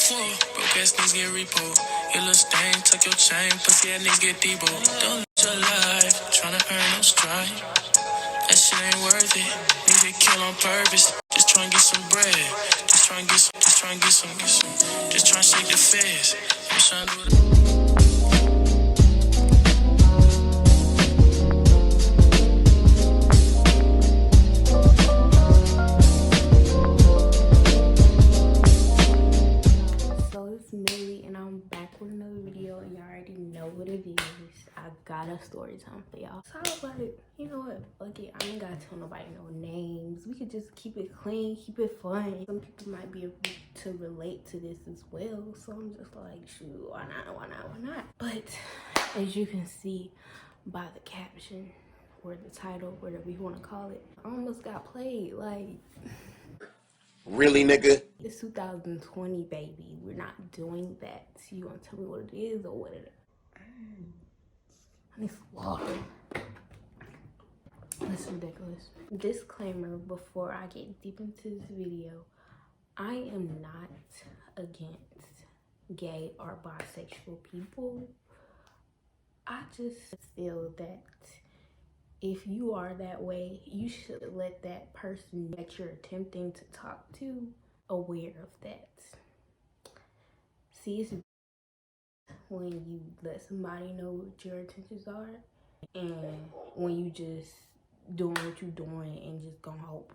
for? Broke ass niggas get repo. Your little stain, tuck your chain, pussy ass nigga get debo. Don't live your life, tryna earn no stripe. That shit ain't worth it. Nigga kill on purpose. Just tryna get some bread. Just tryna get some, just tryna get some, just tryna shake the feds. I'm tryna do the Millie, and I'm back with another video, and y'all already know what it is. I got a story time for y'all. So I was like, you know what, fuck it, I ain't gotta tell nobody no names. We could just keep it clean, keep it fun. Some people might be able to relate to this as well, so I'm just like, shoot, why not? But as you can see by the caption or the title, whatever you want to call it, I almost got played. Like, really, nigga? it's 2020, baby. We're not doing that. You gonna tell me what it is or what it is? I need some water. That's ridiculous. Disclaimer before I get deep into this video. I am not against gay or bisexual people. I just feel that if you are that way, you should let that person that you're attempting to talk to aware of that. See, it's when you let somebody know what your intentions are, and when you just doing what you're doing and just gonna hope.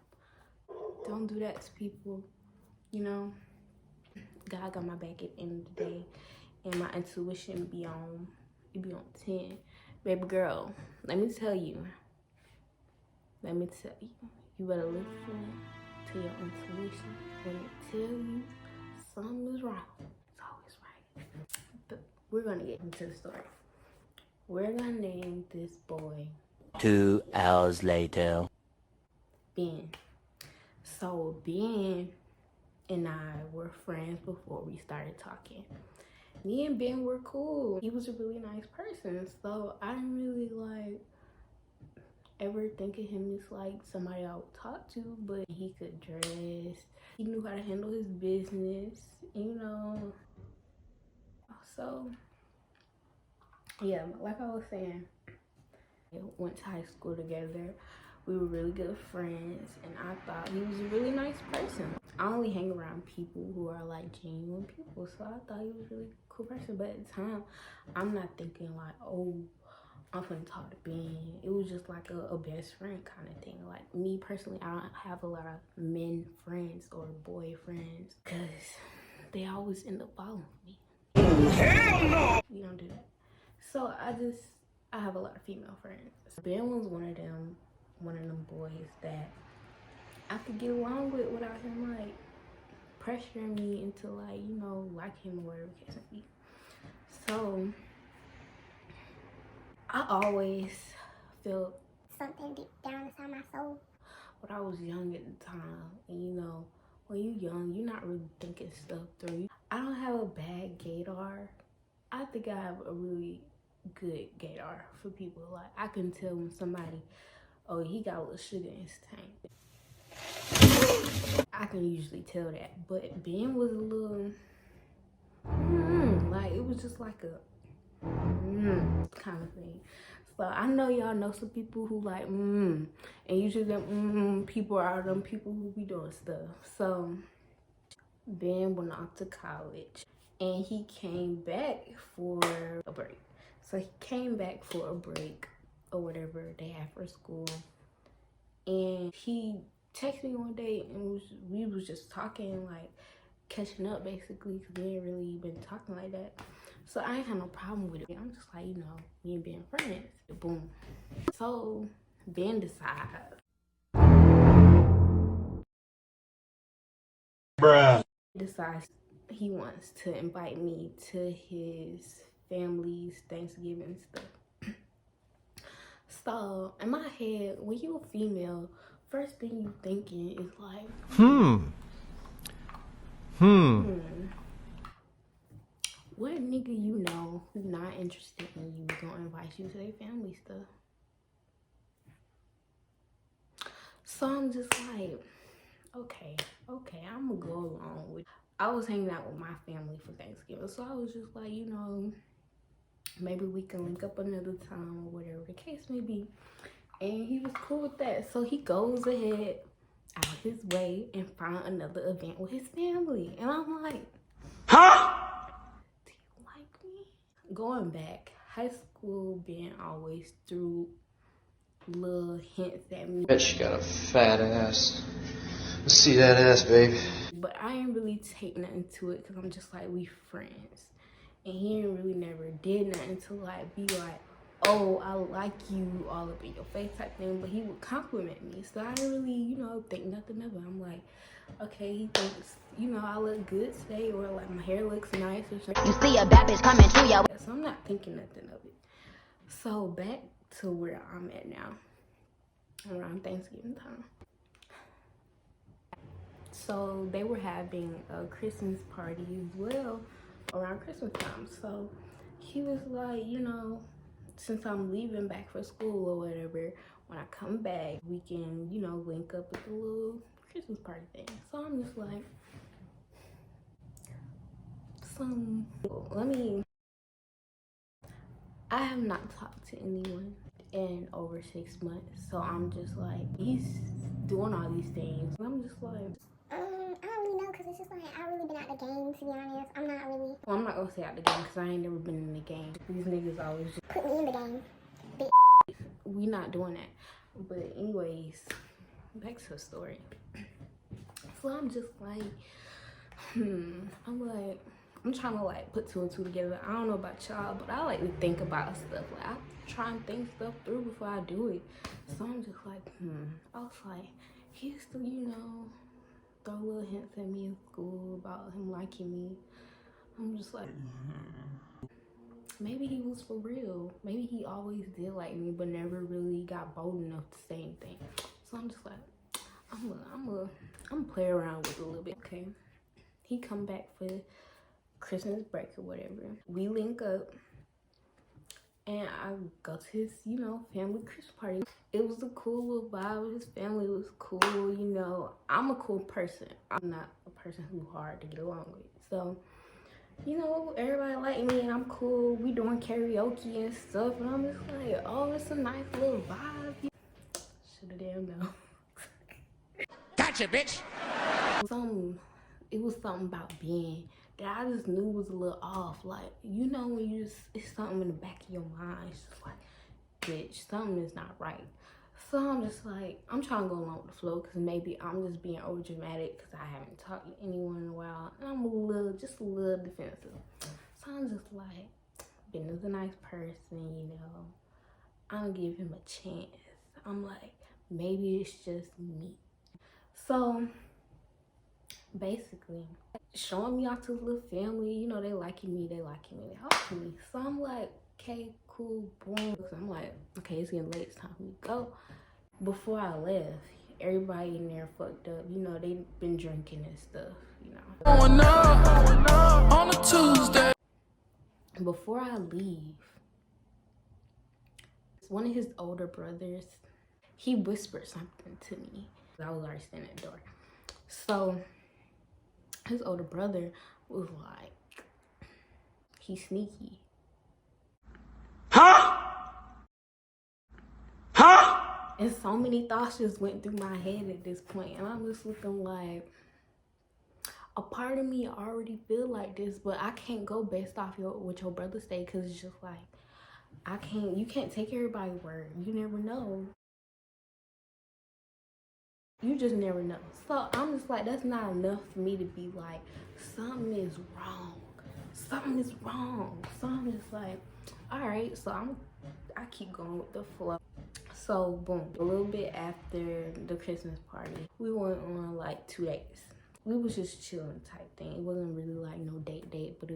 Don't do that to people, you know. God got my back at the end of the day, and my intuition be on 10. Baby girl, let me tell you, you better listen to your intuition. When it tell you something is wrong, it's always right. But we're gonna get into the story. We're gonna name this boy 2 hours later. Ben. So Ben and I were friends before we started talking. Me and Ben were cool. He was a really nice person, so I didn't really like ever think of him as like somebody I would talk to, but he could dress. He knew how to handle his business, you know. So yeah, like I was saying, we went to high school together. We were really good friends, and I thought he was a really nice person. I only hang around people who are like genuine people, so I thought he was a really cool person. But at the time, I'm not thinking like, oh, I'm finna talk to Ben. It was just like a best friend kind of thing. Like me personally, I don't have a lot of men friends or boy friends because they always end up following me. Hell no! We don't do that. So I have a lot of female friends. Ben was one of them boys that I could get along with without him like pressuring me into like, you know, like him or whatever the case may be. So I always felt something deep down inside my soul. But I was young at the time, and you know, when you're young, you're not really thinking stuff through. I don't have a bad gaydar. I think I have a really good gaydar for people. Like, I can tell when somebody, oh, he got a little sugar in his tank. I can usually tell that. But Ben was a little, like, it was just like a kind of thing. So I know y'all know some people who like and usually them people are them people who be doing stuff. So Ben went off to college and he came back for a break. So he came back for a break or whatever day after school, and he texted me one day and we was just talking, like catching up basically, because we ain't really been talking like that. So I ain't had no problem with it. I'm just like, you know, me and Ben friends. Boom. So Ben decides. Decides he wants to invite me to his family's Thanksgiving stuff. So in my head, when you're a female, first thing you thinking is like, what nigga you know who not interested in you gonna invite you to their family stuff? So I'm just like, okay, I'm gonna go along with it. I was hanging out with my family for Thanksgiving. So I was just like, maybe we can link up another time or whatever the case may be. And he was cool with that. So he goes ahead out his way and find another event with his family. And I'm like, huh? Do you like me? Going back, high school Ben always threw little hints at me. Bet she got a fat ass. Let's see that ass, baby. But I ain't really take nothing to it because I'm just like, we friends. And he ain't really never did nothing to like be like, oh, I like you all up in your face type thing. But he would compliment me. So I didn't really, think nothing of it. I'm like, okay, he thinks, I look good today, or like my hair looks nice or something. You see a bad bitch coming to you. So I'm not thinking nothing of it. So back to where I'm at now, around Thanksgiving time. So they were having a Christmas party as well around Christmas time. So he was like, since I'm leaving back for school or whatever, when I come back, we can, link up with a little Christmas party thing. So I'm just like, I have not talked to anyone in over 6 months. So I'm just like, he's doing all these things. I'm just like, I don't really know, because it's just like, I really been out the game, to be honest. I'm not really... Well, I'm not gonna say out the game, because I ain't never been in the game. These niggas always just put me in the game. We not doing that. But anyways, back to the story. So I'm just like, I'm trying to like put two and two together. I don't know about y'all, but I like to think about stuff. Like I try and think stuff through before I do it. So I'm just like, I was like, he used to, throw little hints at me in school about him liking me. I'm just like, maybe he was for real. Maybe he always did like me, but never really got bold enough to say anything. So I'm just like, I'm play around with it a little bit. Okay, he come back for Christmas break or whatever. We link up, and I go to his, family Christmas party. It was a cool little vibe. His family was cool. I'm a cool person. I'm not a person who's hard to get along with. So, everybody like me and I'm cool. We doing karaoke and stuff. And I'm just like, oh, it's a nice little vibe. Shoulda damn know. Gotcha, bitch. It was something about being that I just knew was a little off. Like, when you just, it's something in the back of your mind. It's just like, bitch, something is not right. So I'm just like, I'm trying to go along with the flow because maybe I'm just being over dramatic because I haven't talked to anyone in a while. And I'm just a little defensive. So I'm just like, Ben is a nice person, I'm gonna give him a chance. I'm like, maybe it's just me. So basically, showing me off to his little family, they liking me, they helping me. So I'm like, okay, cool, boom. So I'm like, okay, it's getting late, it's time for me to go. Before I left, everybody in there fucked up. They been drinking and stuff, Going up on a Tuesday. Before I leave, one of his older brothers, he whispered something to me. I was already standing at the door. So his older brother was like, he's sneaky. And so many thoughts just went through my head at this point, and I'm just looking like, a part of me already feel like this, but I can't go based off what your brother say, because it's just like, you can't take everybody's word. You never know. You just never know. So I'm just like, that's not enough for me to be like, something is wrong. Something is wrong. So I'm just like, all right. So I keep going with the flow. So boom, a little bit after the Christmas party, we went on like 2 days. We was just chilling type thing. It wasn't really like no date, but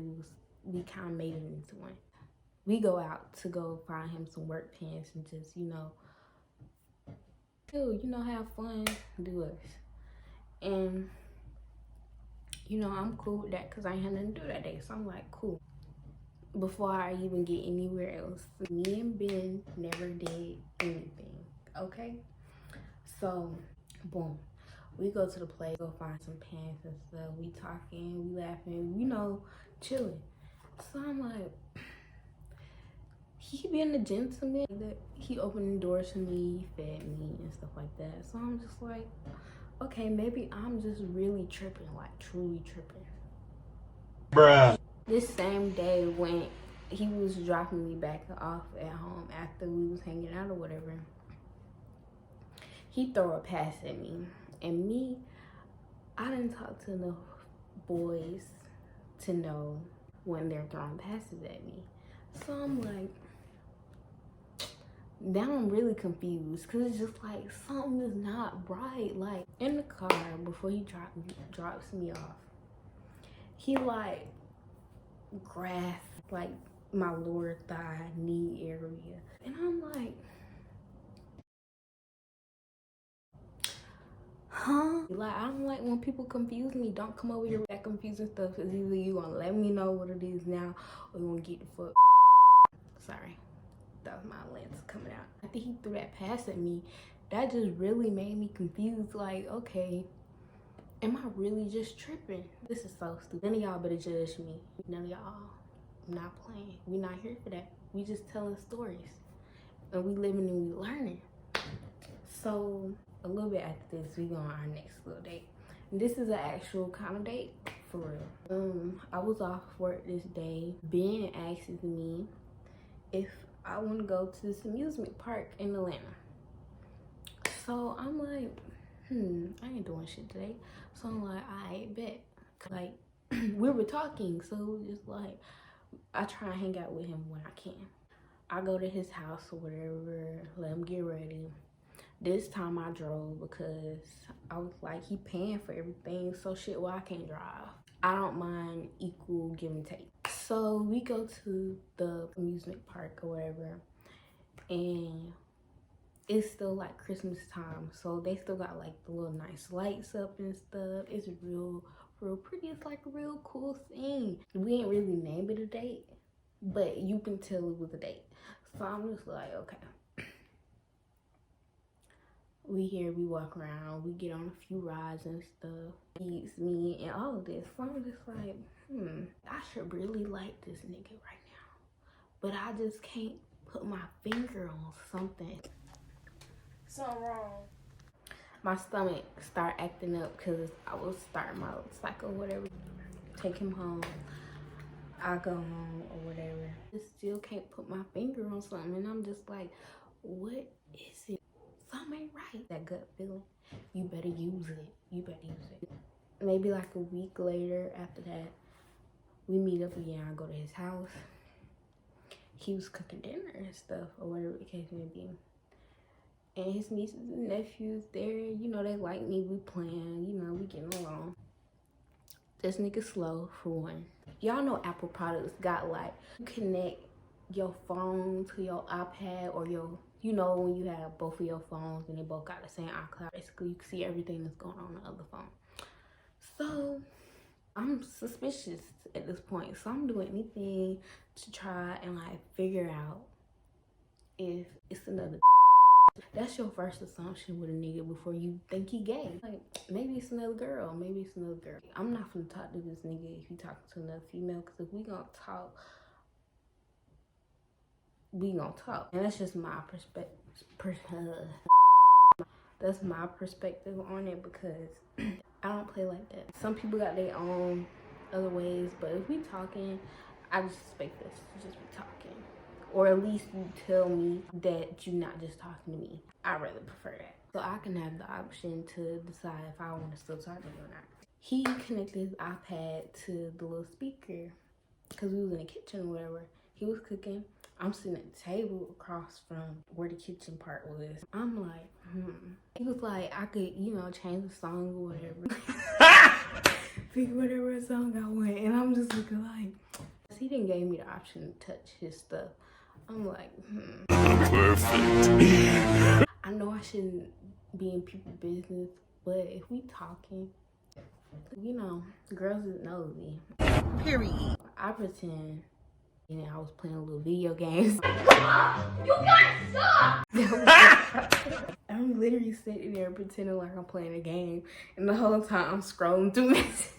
we kind of made it into one. We go out to go find him some work pants and just, have fun, do us. And, I'm cool with that because I ain't had nothing to do that day. So I'm like, cool. Before I even get anywhere else, me and Ben never did anything, okay? So, boom. We go to the place, go find some pants and stuff. We talking, we laughing, you know, chilling. So I'm like, he being a gentleman. He opened the doors for me, he fed me and stuff like that. So I'm just like, okay, maybe I'm just really tripping, like truly tripping. Bruh. This same day when he was dropping me back off at home after we was hanging out or whatever, he throw a pass at me. And me, I didn't talk to enough boys to know when they're throwing passes at me. So I'm like, now I'm really confused because it's just like something is not right. Like in the car before he drops me off, he like grasped like my lower thigh, knee area, and I'm like, huh? Like I don't like when people confuse me. Don't come over here with that confusing stuff. It's either you gonna let me know what it is now or you gonna get the fuck. Sorry. That was my lens coming out. After he threw that pass at me, that just really made me confused. Like, okay, am I really just tripping? This is so stupid. None of y'all better judge me. None of y'all. I'm not playing. We not here for that. We just telling stories. And we living and we learning. So, a little bit after this, we go on our next little date. And this is an actual kind of date, for real. I was off work this day. Ben asks me if I want to go to this amusement park in Atlanta. So I'm like, I ain't doing shit today. So I'm like, I bet. Like, we were talking, so it's like, I try and hang out with him when I can. I go to his house or whatever, let him get ready. This time I drove because I was like, he paying for everything, so shit, well, I can't drive. I don't mind equal give and take. So we go to the amusement park or whatever, and it's still like Christmas time, so they still got like the little nice lights up and stuff. It's real pretty. It's like a real cool scene. We ain't really name it a date, but you can tell it was a date. So I'm just like, okay. We here, we walk around, we get on a few rides and stuff. He eats me and all of this. So I'm just like, I should really like this nigga right now. But I just can't put my finger on something. Something wrong. My stomach start acting up because I was starting my cycle or whatever. Take him home. I go home or whatever. I still can't put my finger on something. And I'm just like, what is it? Something ain't right. That gut feeling, you better use it. You better use it. Maybe like a week later after that, we meet up again. I go to his house. He was cooking dinner and stuff or whatever the case may be. And his nieces and nephews there, you know, they like me. We playing, you know, we getting along. This nigga slow for one. Y'all know Apple products got like, you connect your phone to your iPad or your, you know, when you have both of your phones and they both got the same iCloud. Basically, you can see everything that's going on the other phone. So I'm suspicious at this point. So I'm doing anything to try and like figure out if it's another. That's your first assumption with a nigga before you think he gay. Like, maybe it's another girl, maybe it's another girl. I'm not gonna talk to this nigga if he talking to another female, because if we gonna talk, we gonna talk. And that's just my perspective. That's my perspective on it, because I don't play like that. Some people got their own other ways, but if we talking, I just expect us to just be talking. Or at least you tell me that you're not just talking to me. I rather prefer that. So I can have the option to decide if I want to still talk to you or not. He connected his iPad to the little speaker because we was in the kitchen or whatever. He was cooking. I'm sitting at the table across from where the kitchen part was. I'm like, He was like, I could, you know, change the song or whatever. Pick whatever song I want. And I'm just looking like, he didn't give me the option to touch his stuff. I'm like, Perfect. I know I shouldn't be in people's business, but if we talking, you know, girls is nosy. Period. I pretend And I was playing a little video games. You guys suck! I'm literally sitting there pretending like I'm playing a game, and the whole time I'm scrolling through messages.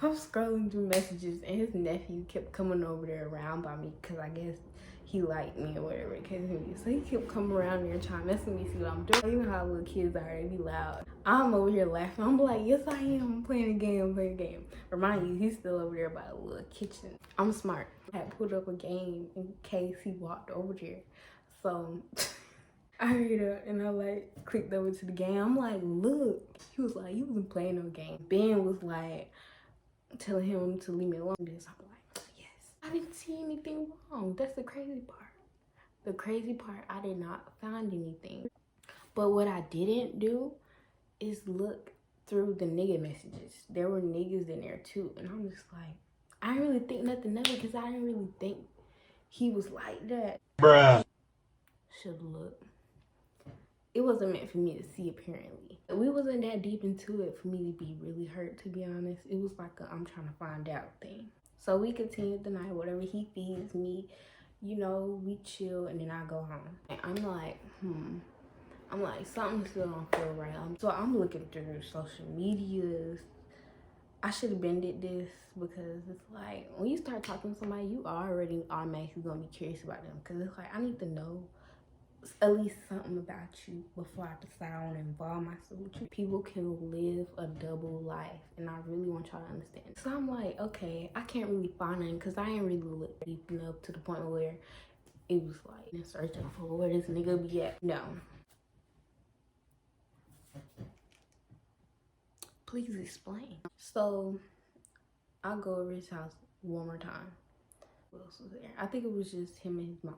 I'm scrolling through messages, and his nephew kept coming over there around by me because I guess he liked me or whatever it came to me. So he kept coming around there trying to mess with me, see what I'm doing. You know how little kids are, they be loud. I'm over here laughing. I'm like, yes I am. I'm playing a game. I'm playing a game. Remind you, he's still over there by the little kitchen. I'm smart. I had put up a game in case he walked over there. So I hurried up and I like clicked over to the game. I'm like, look. He was like, you wasn't playing no game. Ben was like telling him to leave me alone. I'm like, yes. I didn't see anything wrong. That's the crazy part. The crazy part, I did not find anything. But what I didn't do is look through the nigga messages. There were niggas in there too. And I'm just like, I didn't really think nothing of it because I didn't really think he was like that. Bruh. Should look. It wasn't meant for me to see, apparently. We wasn't that deep into it for me to be really hurt, to be honest. It was like a I'm trying to find out thing. So we continued the night, whatever he feeds me, you know, we chill, and then I go home. And I'm like, I'm like, something still don't feel right. So I'm looking through social medias. I should have been did this because it's like, when you start talking to somebody, you already automatically gonna be curious about them. Because it's like, I need to know at least something about you before I decide I want to involve myself with you. People can live a double life, and I really want y'all to understand. So I'm like, okay, I can't really find nothing because I ain't really looked deep enough to the point where it was like in searching for where this nigga be at. No. Please explain. So I'll go over his house one more time. Who else was there? I think it was just him and his mama.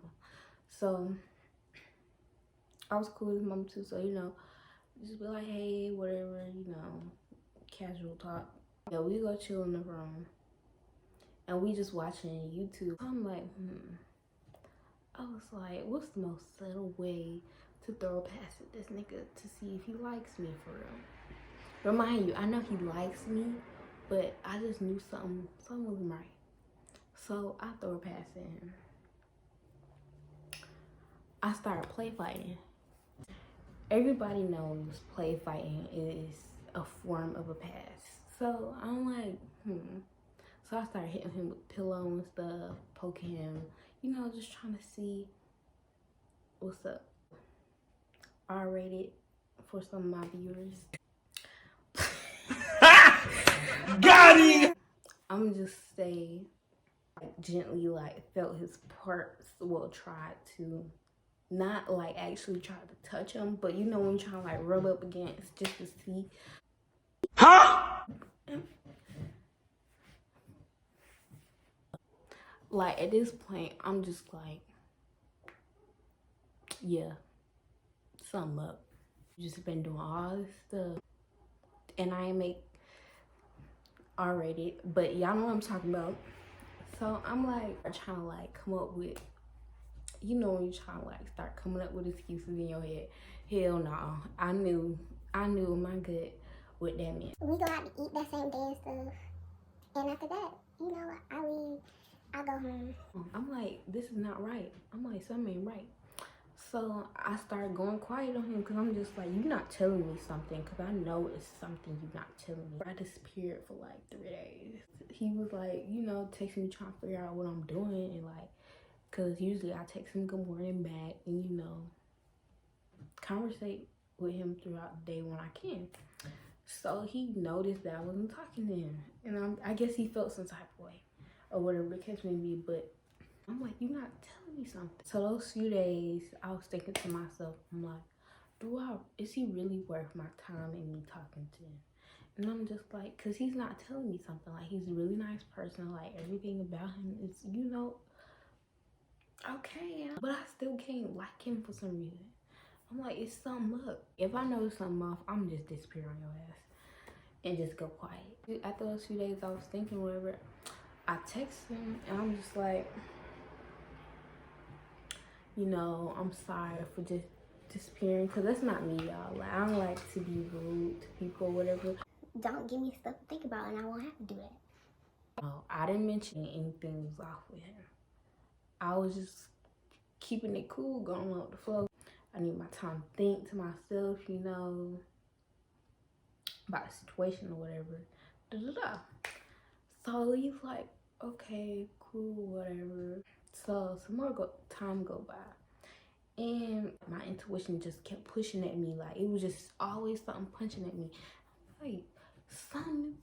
So I was cool with his mom too, so you know, just be like, hey, whatever, you know, casual talk. Yeah, we go chill in the room, and we just watching YouTube. I'm like, I was like, what's the most subtle way to throw a pass at this nigga to see if he likes me for real? Remind you, I know he likes me, but I just knew something wasn't right. So I throw a pass at him. I started play fighting. Everybody knows play fighting is a form of a pass. So I'm like, So I started hitting him with pillow and stuff, poking him, you know, just trying to see what's up. R-rated for some of my viewers. Got him! I'm just say, like, gently, like, felt his parts, well, tried to, not, like, actually try to touch him, but you know when you're trying to, like, rub up against just to see. Huh? Like, at this point, I'm just like, yeah, something up. Just been doing all this stuff, and I ain't make R-rated, but y'all know what I'm talking about. So I'm like trying to like come up with, you know, when you trying to like start coming up with excuses in your head. Hell no, I knew in my gut what that meant. We go out to eat that same day and stuff. And after that, you know, I leave, I go home. I'm like, this is not right. I'm like, something ain't right. So I started going quiet on him because I'm just like, you're not telling me something, because I know it's something you're not telling me. I disappeared for like 3 days. He was like, you know, texting me trying to figure out what I'm doing, and like, because usually I text him good morning back and, you know, conversate with him throughout the day when I can. So he noticed that I wasn't talking to him, and I guess he felt some type of way or whatever the case may be, but I'm like, you're not telling me something. So those few days, I was thinking to myself, I'm like, is he really worth my time and me talking to him? And I'm just like, because he's not telling me something. Like, he's a really nice person. Like, everything about him is, you know, okay. But I still can't like him for some reason. I'm like, it's something up. If I know something off, I'm just disappear on your ass and just go quiet. After those few days, I was thinking whatever. I text him, and I'm just like, you know, I'm sorry for just disappearing, because that's not me, y'all. Like, I don't like to be rude to people or whatever. Don't give me stuff to think about, and I won't have to do that. Oh, I I didn't mention anything was off with him. I was just keeping it cool, going along with the flow. I need my time to think to myself, you know, about the situation or whatever. So he's like, okay, cool, whatever. So some more time go by. And my intuition just kept pushing at me. Like, it was just always something punching at me. Like, something,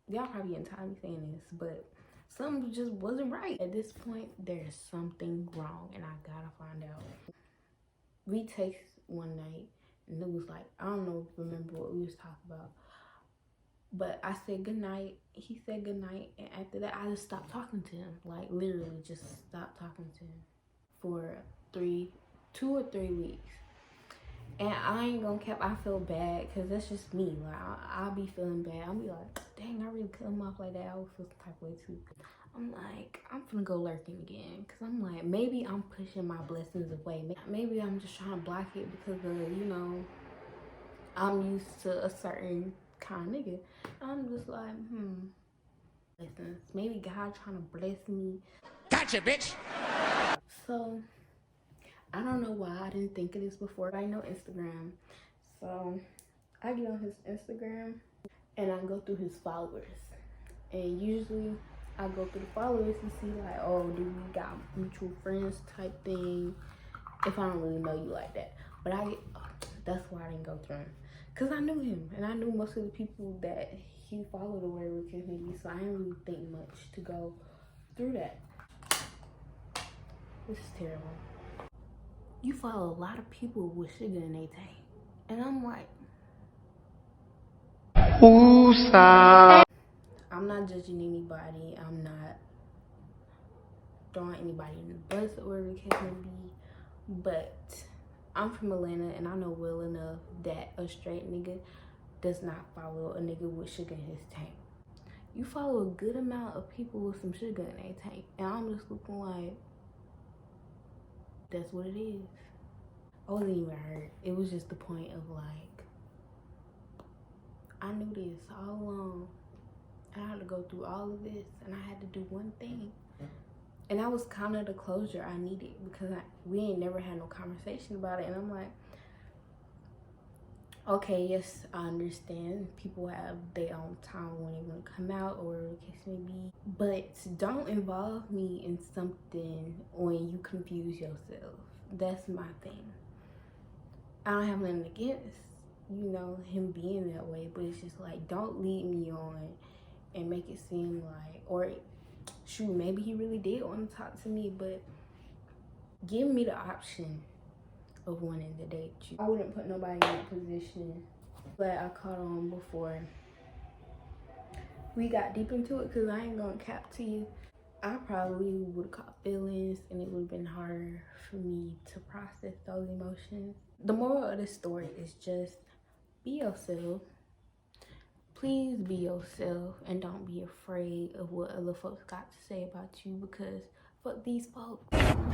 y'all probably getting tired of me saying this, but something just wasn't right. At this point, there's something wrong, and I gotta find out. We text one night, and it was like, I don't know, remember what we was talking about. But I said goodnight, he said goodnight, and after that, I just stopped talking to him. Like, literally just stopped talking to him for 2 or 3 weeks. And I ain't gonna cap, I feel bad, because that's just me. Like, I'll be feeling bad. I'll be like, dang, I really cut him off like that. I would feel some type of way too. I'm like, I'm finna go lurking again, because I'm like, maybe I'm pushing my blessings away. Maybe I'm just trying to block it because of, you know, I'm used to a certain kind of nigga. I'm just like, listen, maybe God trying to bless me. Gotcha, bitch. So I don't know why I didn't think of this before. I know Instagram, so I get on his Instagram and I go through his followers, and usually I go through the followers and see like, oh, do we got mutual friends type thing, if I don't really know you like that. But that's why I didn't go through him, because I knew him and I knew most of the people that he followed or whatever it can be, so I didn't really think much to go through that. This is terrible. You follow a lot of people with sugar in their tank, and I'm like, I'm not judging anybody, I'm not throwing anybody in the bus or whatever the case may be, but I'm from Atlanta and I know well enough that a straight nigga does not follow a nigga with sugar in his tank. You follow a good amount of people with some sugar in their tank, and I'm just looking like, that's what it is. I wasn't even hurt. It was just the point of like, I knew this all along. I had to go through all of this, and I had to do one thing. And that was kind of the closure I needed, because we ain't never had no conversation about it. And I'm like, okay, yes, I understand. People have their own time when they want to come out or whatever the case may be. But don't involve me in something when you confuse yourself. That's my thing. I don't have nothing against, you know, him being that way, but it's just like, don't lead me on and make it seem like, or shoot, maybe he really did want to talk to me, but give me the option of wanting to date you. I wouldn't put nobody in that position, but I caught on before we got deep into it, because I ain't gonna cap to you. I probably would have caught feelings, and it would have been harder for me to process those emotions. The moral of the story is just be yourself. Please be yourself, and don't be afraid of what other folks got to say about you, because fuck these folks.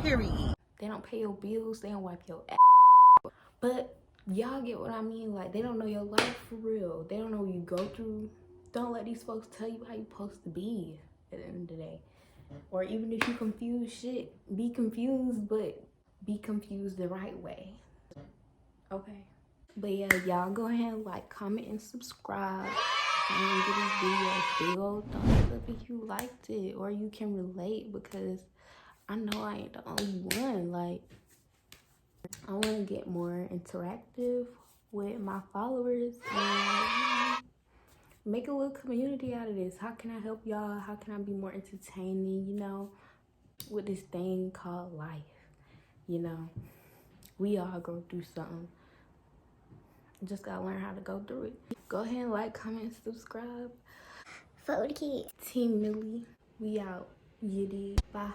Period. They don't pay your bills, they don't wipe your ass. But y'all get what I mean? Like, they don't know your life for real. They don't know what you go through. Don't let these folks tell you how you're supposed to be at the end of the day. Or even if you confused, shit, be confused, but be confused the right way. Okay. But yeah, y'all go ahead and like, comment, and subscribe. And give this video a big old thumbs up if you liked it, or you can relate, because I know I ain't the only one. Like, I want to get more interactive with my followers and make a little community out of this. How can I help y'all? How can I be more entertaining, you know, with this thing called life? You know, we all go through something. Just gotta learn how to go through it. Go ahead and like, comment, subscribe. Fuck with the kids. Team Millie, we out. You did. Bye.